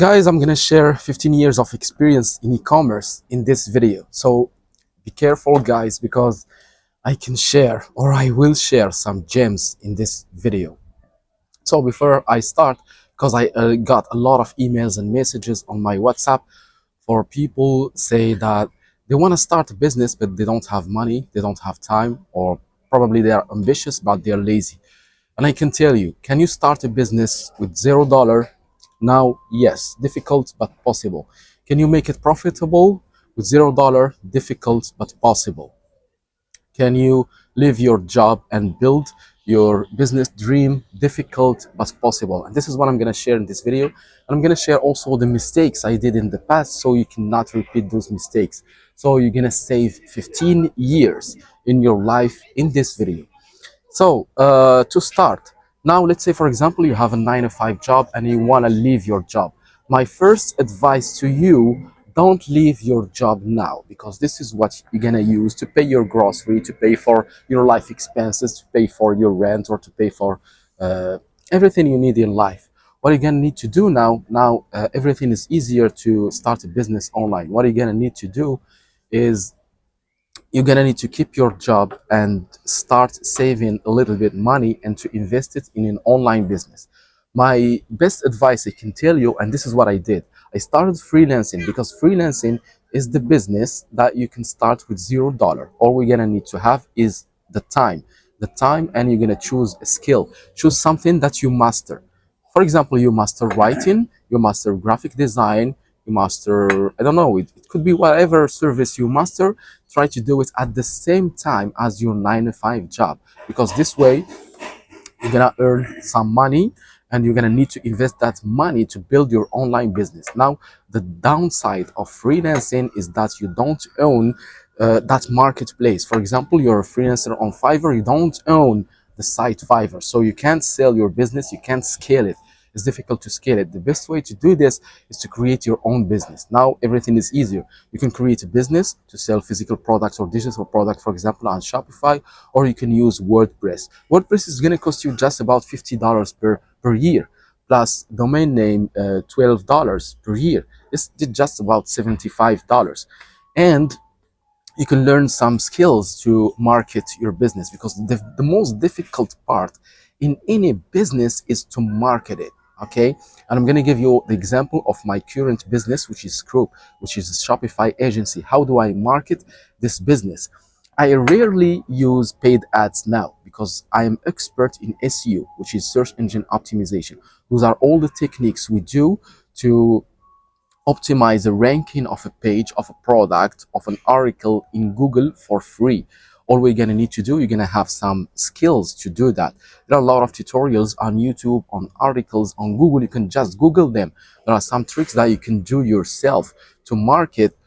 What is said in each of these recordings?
Guys, I'm gonna share 15 years of experience in e-commerce in this video. So be careful, guys, because I can share or I will share some gems in this video. So before I start, because I got a lot of emails and messages on my WhatsApp for people say that they want to start a business, but they don't have money, they don't have time, or probably they are ambitious, but they're lazy. And I can tell you, can you start a business with $0? Now, yes, difficult but possible. Can you make it profitable with $0? Difficult but possible. Can you leave your job and build your business dream? Difficult but possible. And this is what I'm going to share in this video. And I'm going to share also the mistakes I did in the past so you cannot repeat those mistakes. So you're going to save 15 years in your life in this video. So to start, now let's say, for example, you have a 9-to-5 job and you want to leave your job. My first advice to you, don't leave your job now, because this is what you're going to use to pay your grocery, to pay for your life expenses, to pay for your rent, or to pay for everything you need in life. What you're going to need to do now, everything is easier to start a business online. What you're going to need to do is you're gonna need to keep your job and start saving a little bit money and to invest it in an online business. My best advice I can tell you, and this is what I did, I started freelancing, because freelancing is the business that you can start with $0. All we're gonna need to have is the time, and you're gonna choose a skill, choose something that you master. For example, you master writing, you master graphic design, you master, I don't know, it could be whatever service you master. Try to do it at the same time as your 9-to-5 job, because this way you're gonna earn some money and you're gonna need to invest that money to build your online business. Now, the downside of freelancing is that you don't own that marketplace. For example, you're a freelancer on Fiverr, you don't own the site Fiverr, so you can't sell your business, you can't scale it. It's difficult to scale it. The best way to do this is to create your own business. Now everything is easier. You can create a business to sell physical products or digital products, for example, on Shopify, or you can use WordPress. WordPress is going to cost you just about $50 per year, plus domain name $12 per year. It's just about $75. And you can learn some skills to market your business, because the most difficult part in any business is to market it. Okay, and I'm going to give you the example of my current business, which is Group, which is a Shopify agency. How do I market this business? I rarely use paid ads now, because I am expert in SEO, which is search engine optimization. Those are all the techniques we do to optimize the ranking of a page, of a product, of an article in Google for free. All we're going to need to do, you're going to have some skills to do that. There are a lot of tutorials on YouTube, on articles, on Google. You can just Google them. There are some tricks that you can do yourself to market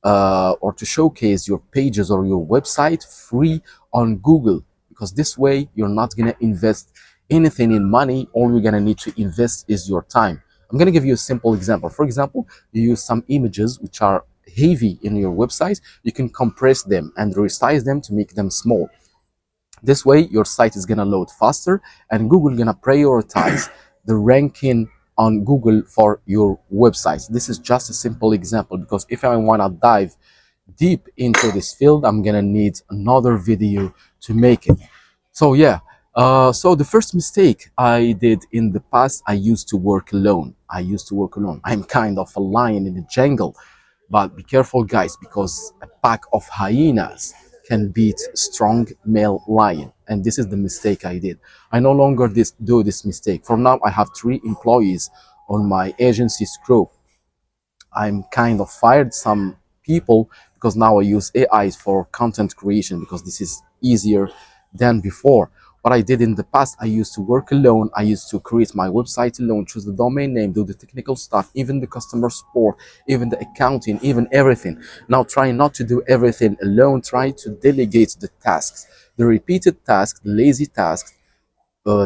or to showcase your pages or your website free on Google, because this way you're not going to invest anything in money. All you're going to need to invest is your time. I'm going to give you a simple example. For example, you use some images which are heavy in your website. You can compress them and resize them to make them small. This way, your site is going to load faster, and Google is going to prioritize the ranking on Google for your website. This is just a simple example, because if I want to dive deep into this field, I'm going to need another video to make it. So yeah, so the first mistake I did in the past, I used to work alone. I'm kind of a lion in the jungle, but be careful, guys, because a pack of hyenas can beat a strong male lion. And this is the mistake I did. I no longer do this mistake. From now, I have 3 employees on my agency's group. I'm kind of fired some people, because now I use AI for content creation, because this is easier than before. What I did in the past, I used to work alone. I used to create my website alone, choose the domain name, do the technical stuff, even the customer support, even the accounting, even everything. Now try not to do everything alone. Try to delegate the tasks, the repeated tasks, the lazy tasks.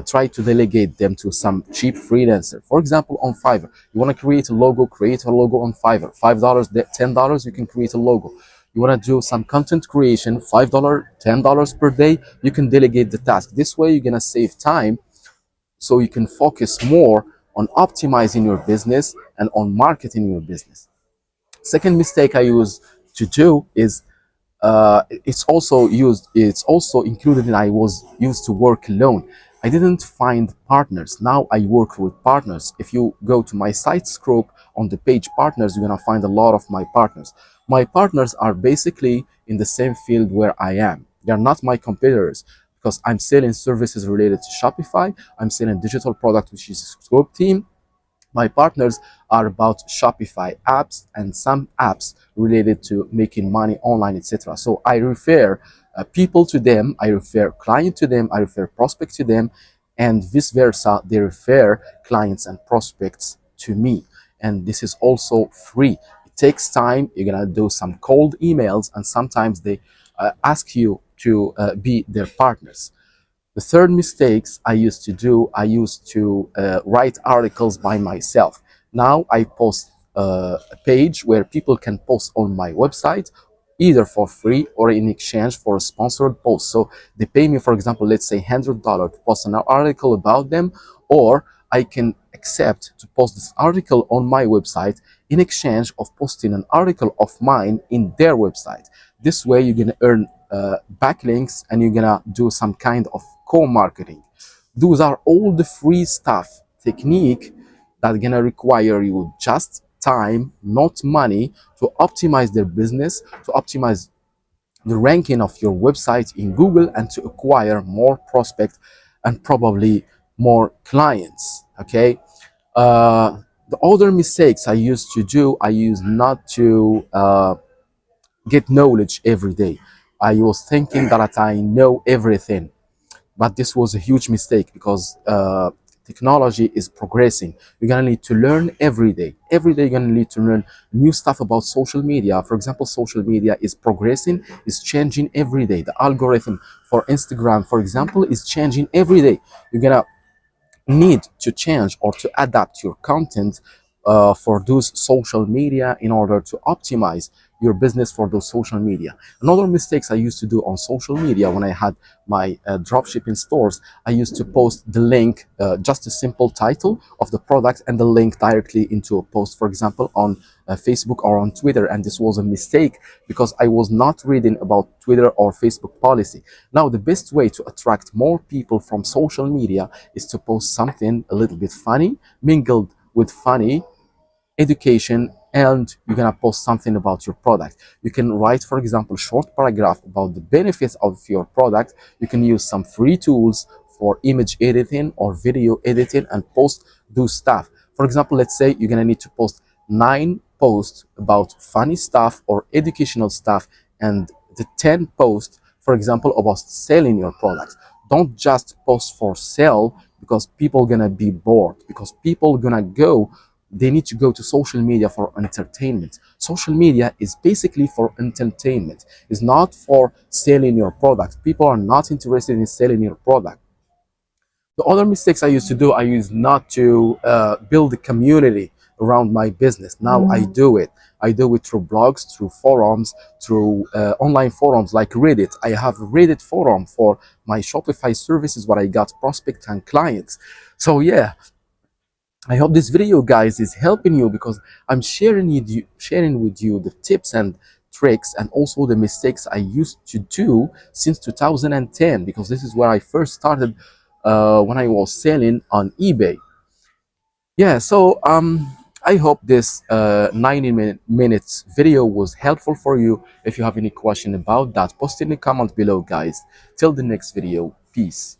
Try to delegate them to some cheap freelancer. For example, on Fiverr, you want to create a logo on Fiverr. $5, $10, you can create a logo. You want to do some content creation, $5, $10 per day, you can delegate the task. This way, you're going to save time, so you can focus more on optimizing your business and on marketing your business. Second mistake I used to do is it's also included in I was used to work alone. I didn't find partners. Now I work with partners. If you go to my site group on the page partners, you're gonna find a lot of my partners. My partners are basically in the same field where I am. They're not my competitors because I'm selling services related to Shopify. I'm selling digital product, which is group team. My partners are about Shopify apps and some apps related to making money online, etc. So I refer people to them, I refer client to them, I refer prospect to them, and vice versa. They refer clients and prospects to me. And this is also free. It takes time. You're gonna do some cold emails, and sometimes they ask you to be their partners. The third mistakes I used to do, I used to write articles by myself. Now I post a page where people can post on my website, either for free or in exchange for a sponsored post. So they pay me, for example, let's say $100 to post an article about them, or I can accept to post this article on my website in exchange of posting an article of mine in their website. This way you're gonna earn backlinks, and you're gonna do some kind of co-marketing. Those are all the free stuff, technique that gonna require you just time, not money, to optimize their business, to optimize the ranking of your website in Google, and to acquire more prospects and probably more clients. Okay. The other mistakes I used to do, I used not to get knowledge every day. I was thinking that I know everything, but this was a huge mistake because technology is progressing. You're gonna need to learn every day. Every day you're gonna need to learn new stuff about social media. For example, social media is progressing, is changing every day. The algorithm for Instagram, for example, is changing every day. You're gonna need to change or to adapt your content for those social media in order to optimize your business for those social media. Another mistakes I used to do on social media when I had my dropshipping stores, I used to post the link, just a simple title of the product and the link directly into a post, for example, on Facebook or on Twitter. And this was a mistake because I was not reading about Twitter or Facebook policy. Now, the best way to attract more people from social media is to post something a little bit funny, mingled with funny education, and you're gonna post something about your product. You can write, for example, short paragraph about the benefits of your product. You can use some free tools for image editing or video editing and post those stuff. For example, let's say you're gonna need to post 9 posts about funny stuff or educational stuff, and the 10 posts, for example, about selling your product. Don't just post for sale, because people gonna be bored, because people gonna go, they need to go to social media for entertainment. Social media is basically for entertainment. It's not for selling your product. People are not interested in selling your product. The other mistakes I used to do, I used not to build a community around my business. Now I do it. I do it through blogs, through forums, through online forums like Reddit. I have a Reddit forum for my Shopify services where I got prospects and clients. So yeah, I hope this video, guys, is helping you, because I'm sharing with you the tips and tricks and also the mistakes I used to do since 2010, because this is where I first started when I was selling on eBay. Yeah, so I hope this 90 minutes video was helpful for you. If you have any question about that, post in the comment below, guys. Till the next video, peace.